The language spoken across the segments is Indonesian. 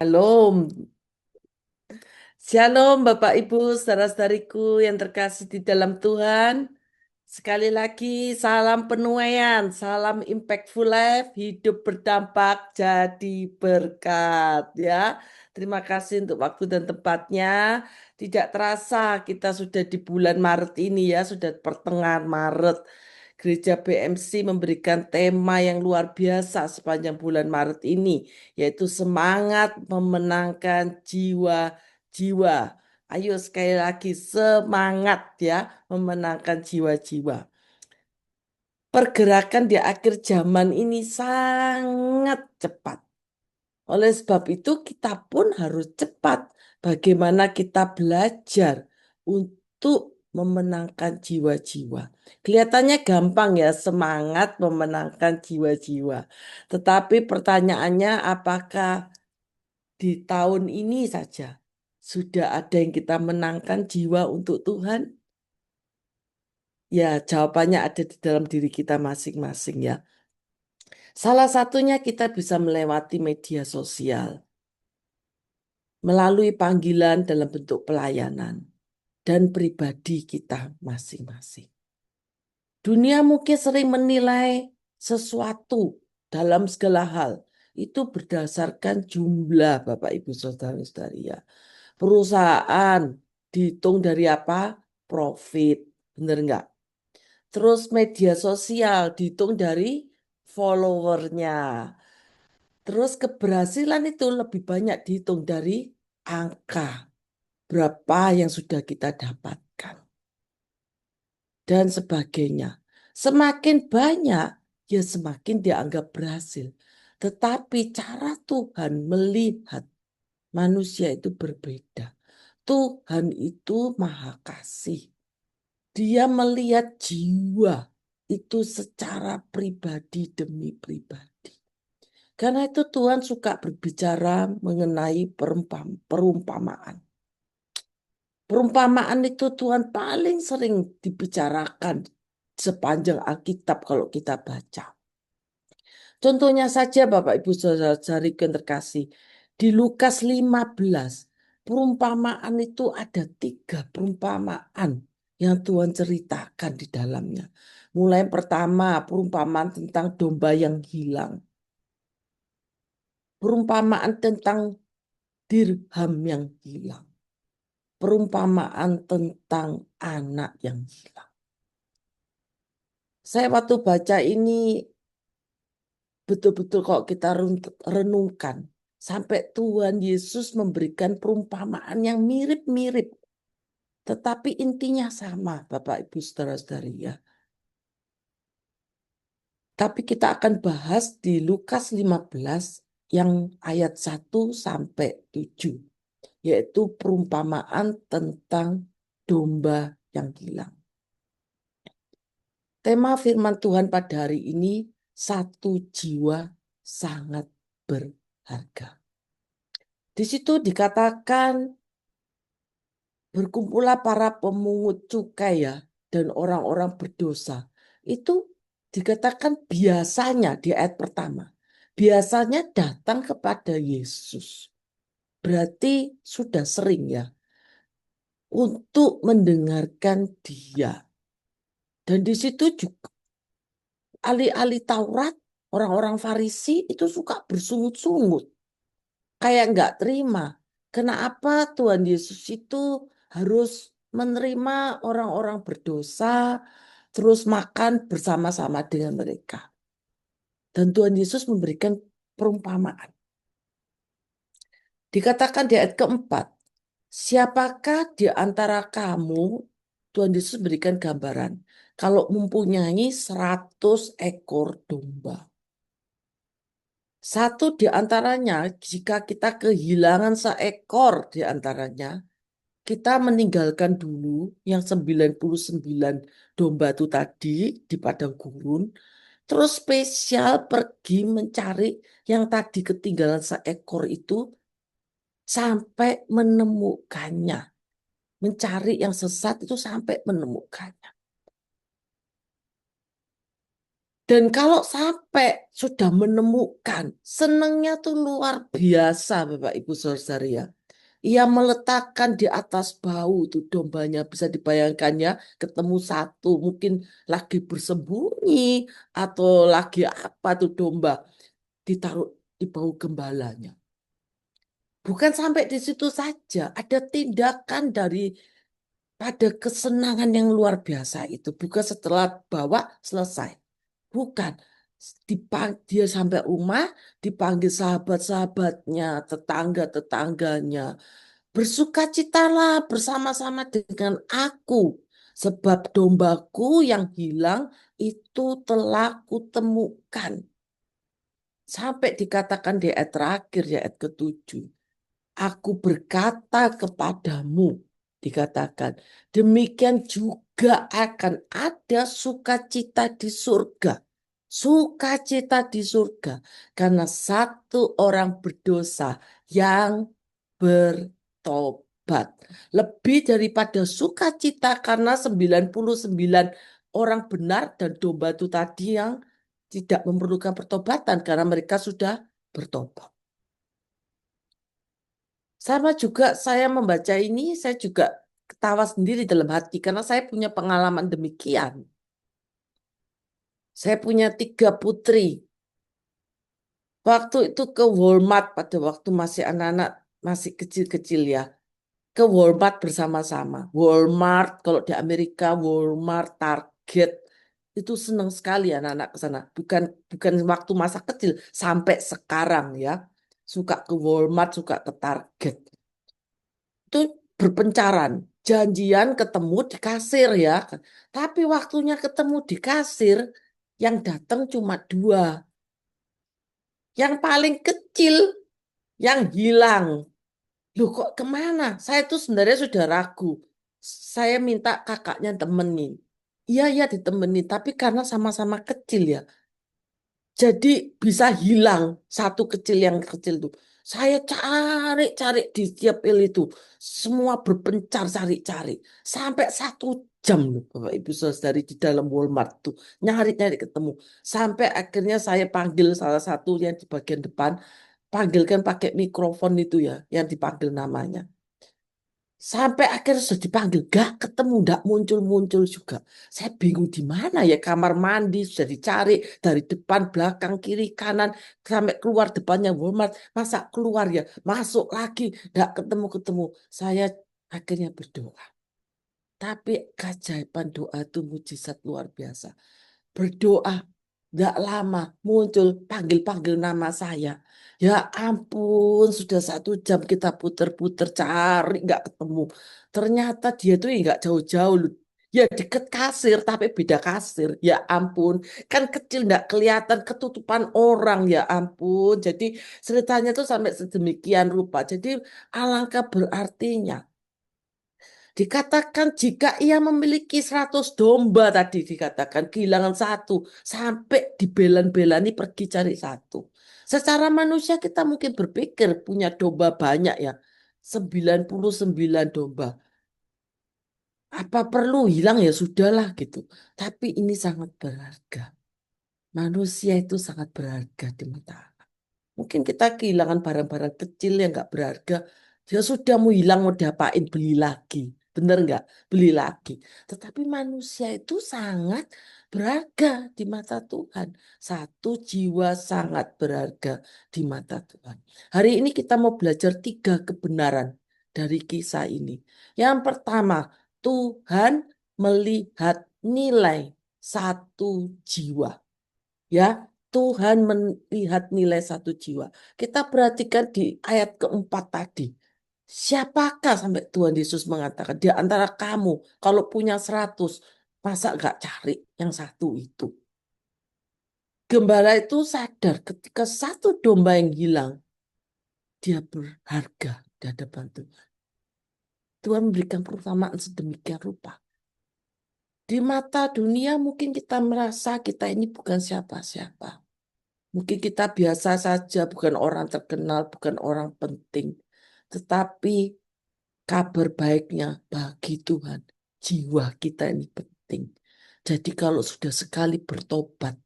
Halo, Shalom Bapak Ibu, saudara-saudariku yang terkasih di dalam Tuhan. Sekali lagi salam penuaian, salam impactful life, hidup berdampak jadi berkat ya. Terima kasih untuk waktu dan tempatnya. Tidak terasa kita sudah di bulan Maret ini ya, sudah pertengahan Maret. Gereja BMC memberikan tema yang luar biasa sepanjang bulan Maret ini, yaitu semangat memenangkan jiwa-jiwa. Ayo sekali lagi semangat ya memenangkan jiwa-jiwa. Pergerakan di akhir zaman ini sangat cepat. Oleh sebab itu kita pun harus cepat. Bagaimana kita belajar untuk memenangkan jiwa-jiwa. Kelihatannya gampang ya semangat memenangkan jiwa-jiwa. Tetapi pertanyaannya apakah di tahun ini saja sudah ada yang kita menangkan jiwa untuk Tuhan? Ya, jawabannya ada di dalam diri kita masing-masing ya. Salah satunya kita bisa melewati media sosial, melalui panggilan dalam bentuk pelayanan, dan pribadi kita masing-masing. Dunia mungkin sering menilai sesuatu dalam segala hal. Itu berdasarkan jumlah Bapak Ibu Saudara-saudari ya. Perusahaan dihitung dari apa? Profit. Bener nggak? Terus media sosial dihitung dari followernya. Terus keberhasilan itu lebih banyak dihitung dari angka. Berapa yang sudah kita dapatkan. Dan sebagainya. Semakin banyak, ya semakin dianggap berhasil. Tetapi cara Tuhan melihat manusia itu berbeda. Tuhan itu maha kasih. Dia melihat jiwa itu secara pribadi demi pribadi. Karena itu Tuhan suka berbicara mengenai perumpamaan. Perumpamaan itu Tuhan paling sering dibicarakan sepanjang Alkitab kalau kita baca. Contohnya saja Bapak Ibu Saudara-saudariku yang terkasih. Di Lukas 15, perumpamaan itu ada 3 perumpamaan yang Tuhan ceritakan di dalamnya. Mulai yang pertama, perumpamaan tentang domba yang hilang. Perumpamaan tentang dirham yang hilang. Perumpamaan tentang anak yang hilang. Saya waktu baca ini betul-betul kalau kita renungkan. Sampai Tuhan Yesus memberikan perumpamaan yang mirip-mirip. Tetapi intinya sama Bapak Ibu Saudara-saudari ya. Tapi kita akan bahas di Lukas 15 yang ayat 1 sampai 7. Yaitu perumpamaan tentang domba yang hilang. Tema firman Tuhan pada hari ini, satu jiwa sangat berharga. Di situ dikatakan berkumpullah para pemungut cukai ya dan orang-orang berdosa. Itu dikatakan biasanya di ayat pertama. Biasanya datang kepada Yesus. Berarti sudah sering ya untuk mendengarkan dia. Dan di situ juga ahli-ahli Taurat, orang-orang Farisi itu suka bersungut-sungut. Kayak nggak terima. Kenapa Tuhan Yesus itu harus menerima orang-orang berdosa, terus makan bersama-sama dengan mereka. Dan Tuhan Yesus memberikan perumpamaan. Dikatakan di ayat keempat, siapakah di antara kamu, Tuhan Yesus berikan gambaran, kalau mempunyai 100 ekor domba. Satu di antaranya, jika kita kehilangan seekor di antaranya, kita meninggalkan dulu yang 99 domba itu tadi di padang gurun, terus spesial pergi mencari yang tadi ketinggalan seekor itu sampai menemukannya. Mencari yang sesat itu sampai menemukannya. Dan kalau sampai sudah menemukan, senangnya tuh luar biasa, Bapak Ibu Saudara ya. Ia meletakkan di atas bahu tuh dombanya, bisa dibayangkannya, ketemu satu, mungkin lagi bersembunyi atau lagi apa tuh domba, ditaruh di bahu gembalanya. Bukan sampai di situ saja, ada tindakan dari pada kesenangan yang luar biasa itu. Bukan setelah bawa selesai. Bukan. Dia sampai rumah, dipanggil sahabat-sahabatnya, tetangga-tetangganya. Bersukacitalah bersama-sama dengan aku. Sebab dombaku yang hilang itu telah kutemukan. Sampai dikatakan di ayat terakhir, ya ayat ketujuh. Aku berkata kepadamu, dikatakan, demikian juga akan ada sukacita di surga. Sukacita di surga. Karena satu orang berdosa yang bertobat. Lebih daripada sukacita karena 99 orang benar dan domba itu tadi yang tidak memerlukan pertobatan karena mereka sudah bertobat. Sama juga saya membaca ini, saya juga ketawa sendiri dalam hati karena saya punya pengalaman demikian. Saya punya 3 putri. Waktu itu ke Walmart pada waktu masih anak-anak, masih kecil-kecil ya. Ke Walmart bersama-sama. Walmart, kalau di Amerika, Walmart, Target, itu senang sekali anak-anak ke sana. Bukan bukan waktu masa kecil, sampai sekarang ya. Suka ke Walmart, suka ke Target. Itu berpencaran. Janjian ketemu di kasir ya. Tapi waktunya ketemu di kasir, yang datang cuma 2. Yang paling kecil yang hilang. Loh kok kemana? Saya tuh sebenarnya sudah ragu. Saya minta kakaknya temenin. Iya, iya ditemenin. Tapi karena sama-sama kecil ya. Jadi bisa hilang satu kecil yang kecil tuh. Saya cari-cari di setiap pil itu. Semua berpencar cari-cari. Sampai 1 jam loh Bapak Ibu Saudari di dalam Walmart tuh. Nyari-nyari ketemu. Sampai akhirnya saya panggil salah satu yang di bagian depan. Panggilkan pakai mikrofon itu ya. Yang dipanggil namanya. Sampai akhirnya sudah dipanggil, gak ketemu, gak muncul-muncul juga. Saya bingung di mana ya kamar mandi sudah dicari dari depan, belakang, kiri, kanan sampai keluar depannya Walmart. Masa keluar ya, masuk lagi, gak ketemu-ketemu. Saya akhirnya berdoa. Tapi keajaiban doa itu mujizat luar biasa. Berdoa, gak lama muncul panggil-panggil nama saya. Ya ampun, sudah 1 jam kita puter-puter cari nggak ketemu. Ternyata dia tuh ya nggak jauh-jauh loh. Ya deket kasir, tapi beda kasir. Ya ampun, kan kecil nggak kelihatan ketutupan orang. Ya ampun, jadi ceritanya tuh sampai sedemikian rupa. Jadi alangkah berartinya. Dikatakan jika ia memiliki 100 domba tadi dikatakan kehilangan satu sampai dibelan-belani pergi cari satu. Secara manusia kita mungkin berpikir punya domba banyak ya. 99 domba. Apa perlu hilang ya sudahlah gitu. Tapi ini sangat berharga. Manusia itu sangat berharga di mata Allah. Mungkin kita kehilangan barang-barang kecil yang nggak berharga. Ya sudah mau hilang mau diapain beli lagi. Bener nggak? Beli lagi. Tetapi manusia itu sangat berharga di mata Tuhan. Satu jiwa sangat berharga di mata Tuhan. Hari ini kita mau belajar 3 kebenaran dari kisah ini. Yang pertama, Tuhan melihat nilai satu jiwa. Ya, Tuhan melihat nilai satu jiwa. Kita perhatikan di ayat keempat tadi. Siapakah sampai Tuhan Yesus mengatakan di antara kamu kalau punya 100 masa nggak cari yang satu itu? Gembala itu sadar ketika satu domba yang hilang, dia berharga di hadapan Tuhan. Tuhan memberikan perumpamaan sedemikian rupa. Di mata dunia mungkin kita merasa kita ini bukan siapa-siapa. Mungkin kita biasa saja, bukan orang terkenal, bukan orang penting. Tetapi kabar baiknya bagi Tuhan, jiwa kita ini penting. Jadi kalau sudah sekali bertobat,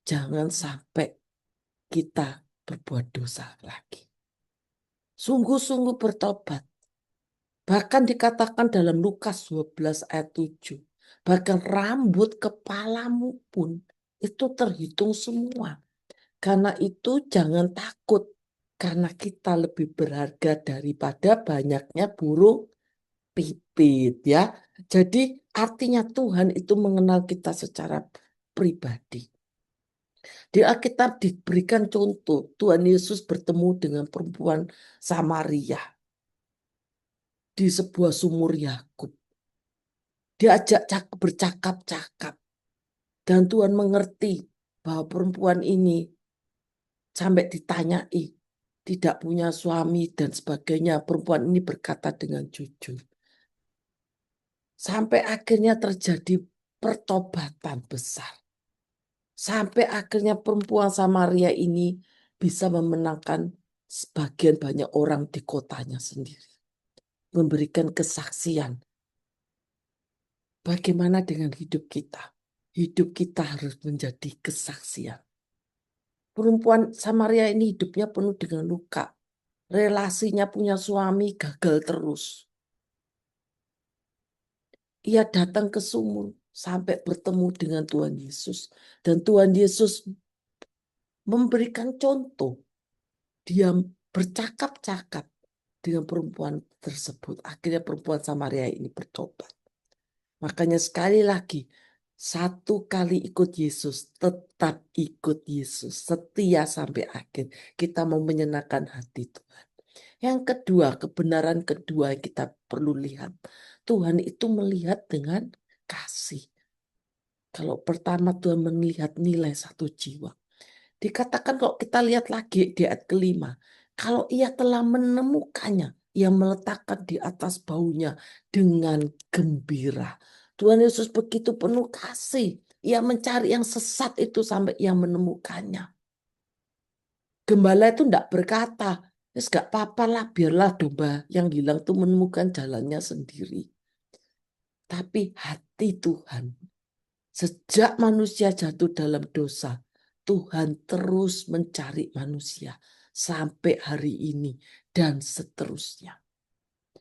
Jangan sampai kita berbuat dosa lagi. Sungguh-sungguh bertobat. Bahkan dikatakan dalam Lukas 12 ayat 7. Bahkan rambut kepalamu pun itu terhitung semua. Karena itu jangan takut. Karena kita lebih berharga daripada banyaknya burung pipit ya. Jadi artinya Tuhan itu mengenal kita secara pribadi. Di Alkitab diberikan contoh Tuhan Yesus bertemu dengan perempuan Samaria di sebuah sumur Yakub. Diajak bercakap-cakap dan Tuhan mengerti bahwa perempuan ini sampai ditanyai tidak punya suami dan sebagainya. Perempuan ini berkata dengan jujur. Sampai akhirnya terjadi pertobatan besar. Sampai akhirnya perempuan Samaria ini bisa memenangkan sebagian banyak orang di kotanya sendiri. Memberikan kesaksian. Bagaimana dengan hidup kita? Hidup kita harus menjadi kesaksian. Perempuan Samaria ini hidupnya penuh dengan luka. Relasinya punya suami gagal terus. Ia datang ke sumur sampai bertemu dengan Tuhan Yesus. Dan Tuhan Yesus memberikan contoh. Dia bercakap-cakap dengan perempuan tersebut. Akhirnya perempuan Samaria ini bertobat. Makanya sekali lagi, satu kali ikut Yesus, tetap ikut Yesus. Setia sampai akhir. Kita mau menyenangkan hati Tuhan. Yang kedua, kebenaran kedua yang kita perlu lihat. Tuhan itu melihat dengan kasih. Kalau pertama Tuhan melihat nilai satu jiwa. Dikatakan kalau kita lihat lagi di ayat kelima. Kalau ia telah menemukannya, ia meletakkan di atas baunya dengan gembira. Tuhan Yesus begitu penuh kasih. Ia mencari yang sesat itu sampai ia menemukannya. Gembala itu tidak berkata, "Wis gak apa-apa lah, biarlah domba yang hilang itu menemukan jalannya sendiri." Tapi hati Tuhan, sejak manusia jatuh dalam dosa, Tuhan terus mencari manusia sampai hari ini dan seterusnya.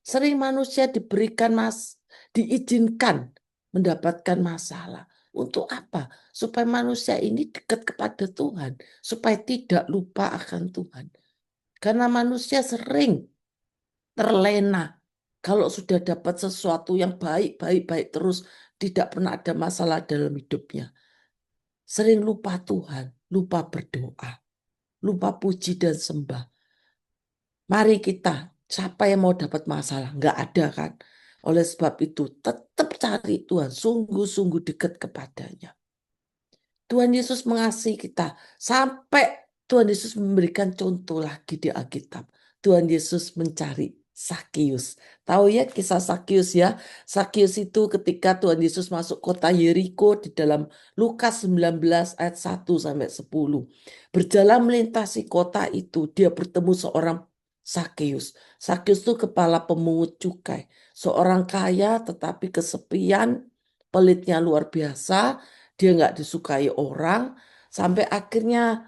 Sering manusia diizinkan mendapatkan masalah. Untuk apa? Supaya manusia ini dekat kepada Tuhan. Supaya tidak lupa akan Tuhan. Karena manusia sering terlena. Kalau sudah dapat sesuatu yang baik terus, tidak pernah ada masalah dalam hidupnya. Sering lupa Tuhan, lupa berdoa, lupa puji dan sembah. Mari kita, siapa yang mau dapat masalah? Nggak ada kan? Oleh sebab itu, tetap cari Tuhan, sungguh-sungguh dekat kepadanya. Tuhan Yesus mengasihi kita sampai Tuhan Yesus memberikan contoh lagi di Alkitab. Tuhan Yesus mencari Sakius. Tahu ya kisah Sakius ya? Sakius itu ketika Tuhan Yesus masuk kota Yeriko di dalam Lukas 19 ayat 1 sampai 10. Berjalan melintasi kota itu, dia bertemu seorang Sakius. Sakius itu kepala pemungut cukai. Seorang kaya tetapi kesepian, pelitnya luar biasa. Dia nggak disukai orang, sampai akhirnya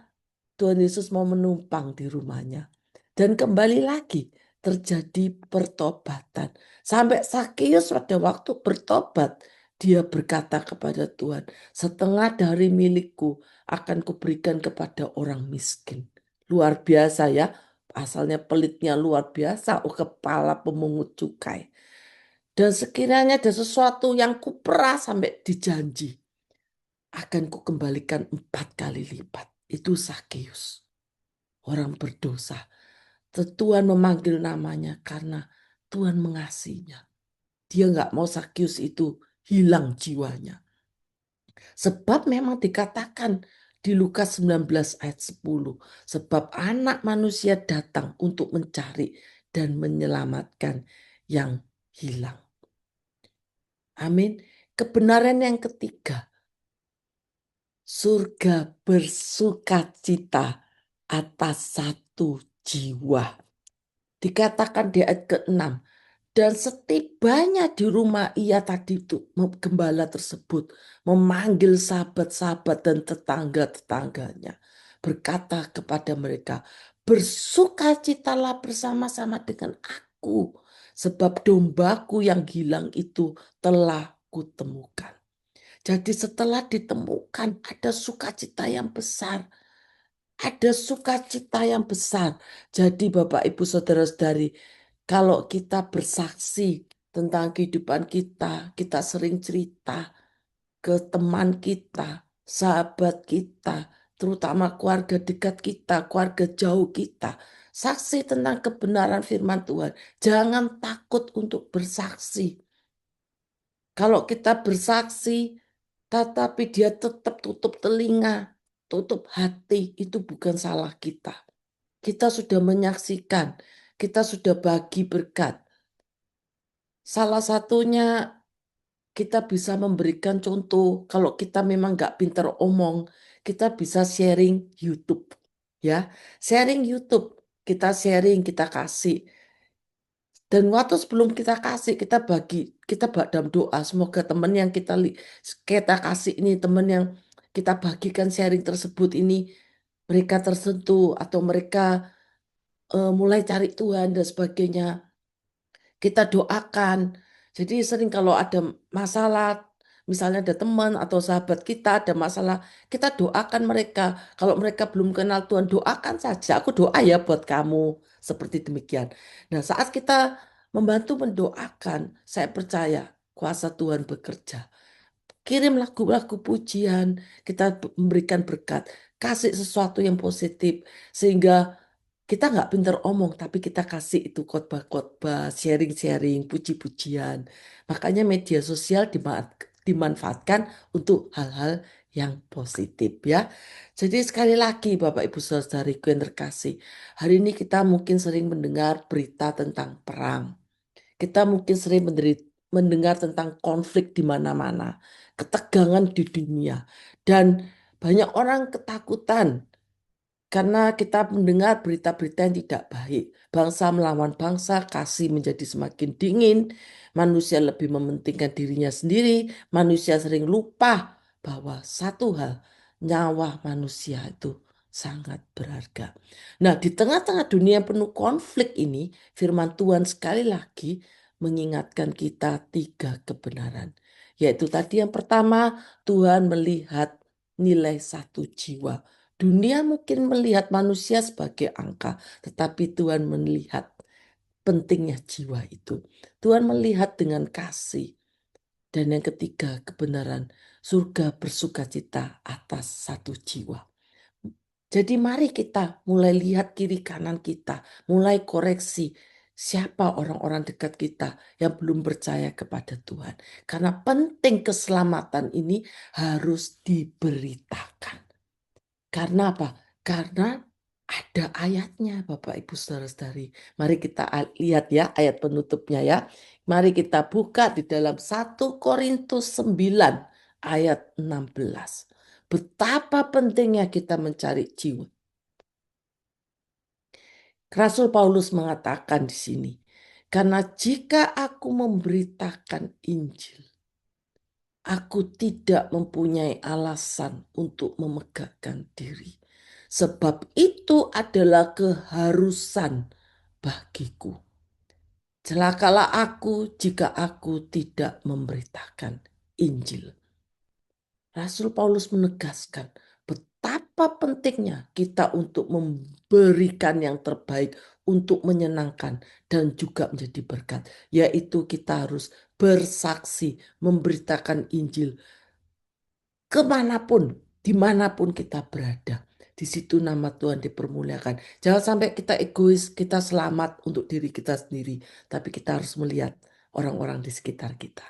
Tuhan Yesus mau menumpang di rumahnya. Dan kembali lagi terjadi pertobatan. Sampai Sakius pada waktu bertobat, dia berkata kepada Tuhan, setengah dari milikku akan kuberikan kepada orang miskin. Luar biasa ya, asalnya pelitnya luar biasa, kepala pemungut cukai. Dan sekiranya ada sesuatu yang kuperas sampai dijanji, akan kukembalikan 4 kali lipat. Itu Sakeus, orang berdosa. Tuhan memanggil namanya karena Tuhan mengasihinya. Dia nggak mau Sakeus itu hilang jiwanya. Sebab memang dikatakan di Lukas 19 ayat 10. Sebab anak manusia datang untuk mencari dan menyelamatkan yang hilang. Amin. Kebenaran yang ketiga. Surga bersukacita atas satu jiwa. Dikatakan di ayat ke-6. Dan setibanya di rumah ia tadi itu, gembala tersebut memanggil sahabat-sahabat dan tetangga-tetangganya. Berkata kepada mereka, bersukacitalah bersama-sama dengan aku. Sebab dombaku yang hilang itu telah kutemukan. Jadi setelah ditemukan ada sukacita yang besar. Ada sukacita yang besar. Jadi Bapak Ibu Saudara-saudari, kalau kita bersaksi tentang kehidupan kita, kita sering cerita ke teman kita, sahabat kita, terutama keluarga dekat kita, keluarga jauh kita. Saksi tentang kebenaran firman Tuhan. Jangan takut untuk bersaksi. Kalau kita bersaksi, tetapi dia tetap tutup telinga, tutup hati, itu bukan salah kita. Kita sudah menyaksikan, kita sudah bagi berkat. Salah satunya kita bisa memberikan contoh, kalau kita memang nggak pinter omong, kita bisa sharing YouTube. Ya, sharing YouTube, kita sharing, kita kasih. Dan waktu sebelum kita kasih, kita bagi, kita dalam doa, semoga teman yang kita kasih ini, teman yang kita bagikan sharing tersebut ini, mereka tersentuh atau mereka mulai cari Tuhan dan sebagainya. Kita doakan. Jadi sering kalau ada masalah, misalnya ada teman atau sahabat kita ada masalah, kita doakan mereka. Kalau mereka belum kenal Tuhan, doakan saja. Aku doa ya buat kamu. Seperti demikian. Nah, saat kita membantu mendoakan, saya percaya kuasa Tuhan bekerja. Kirim lagu-lagu pujian, kita memberikan berkat, kasih sesuatu yang positif, sehingga kita nggak pinter omong, tapi kita kasih itu khotbah-khotbah, sharing-sharing, puji-pujian. Makanya media sosial dimanfaatkan untuk hal-hal yang positif ya. Jadi sekali lagi Bapak Ibu Saudariku yang terkasih, hari ini kita mungkin sering mendengar berita tentang perang. Kita mungkin sering mendengar tentang konflik di mana-mana, ketegangan di dunia, dan banyak orang ketakutan karena kita mendengar berita-berita yang tidak baik. Bangsa melawan bangsa, kasih menjadi semakin dingin, manusia lebih mementingkan dirinya sendiri, manusia sering lupa bahwa satu hal, nyawa manusia itu sangat berharga. Nah, di tengah-tengah dunia yang penuh konflik ini, firman Tuhan sekali lagi mengingatkan kita tiga kebenaran. Yaitu tadi yang pertama, Tuhan melihat nilai satu jiwa. Dunia mungkin melihat manusia sebagai angka, tetapi Tuhan melihat pentingnya jiwa itu. Tuhan melihat dengan kasih. Dan yang ketiga, kebenaran. Surga bersukacita atas satu jiwa. Jadi mari kita mulai lihat kiri kanan kita, mulai koreksi siapa orang-orang dekat kita yang belum percaya kepada Tuhan. Karena penting keselamatan ini harus diberitakan. Karena apa? Karena ada ayatnya Bapak Ibu Saudara-saudari. Mari kita lihat ya ayat penutupnya ya. Mari kita buka di dalam 1 Korintus 9 ayat 16. Betapa pentingnya kita mencari jiwa. Rasul Paulus mengatakan di sini, karena jika aku memberitakan Injil, aku tidak mempunyai alasan untuk memegahkan diri. Sebab itu adalah keharusan bagiku. Celakalah aku jika aku tidak memberitakan Injil. Rasul Paulus menegaskan betapa pentingnya kita untuk memberikan yang terbaik untuk menyenangkan dan juga menjadi berkat. Yaitu kita harus bersaksi, memberitakan Injil kemanapun, dimanapun kita berada. Di situ nama Tuhan dipermuliakan. Jangan sampai kita egois, kita selamat untuk diri kita sendiri. Tapi kita harus melihat orang-orang di sekitar kita.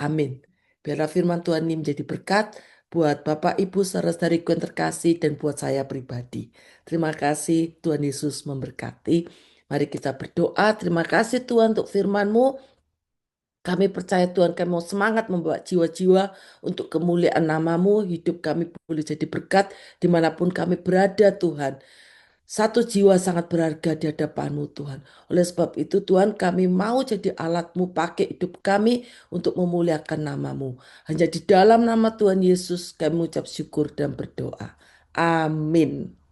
Amin. Biarlah firman Tuhan ini menjadi berkat buat Bapak, Ibu, saudara-saudariku yang terkasih dan buat saya pribadi. Terima kasih Tuhan Yesus memberkati. Mari kita berdoa. Terima kasih Tuhan untuk firman-Mu. Kami percaya Tuhan kami mau semangat membawa jiwa-jiwa untuk kemuliaan nama-Mu. Hidup kami boleh jadi berkat dimanapun kami berada Tuhan. Satu jiwa sangat berharga di hadapan-Mu Tuhan. Oleh sebab itu Tuhan kami mau jadi alat-Mu, pakai hidup kami untuk memuliakan nama-Mu. Hanya di dalam nama Tuhan Yesus kami mengucap syukur dan berdoa. Amin.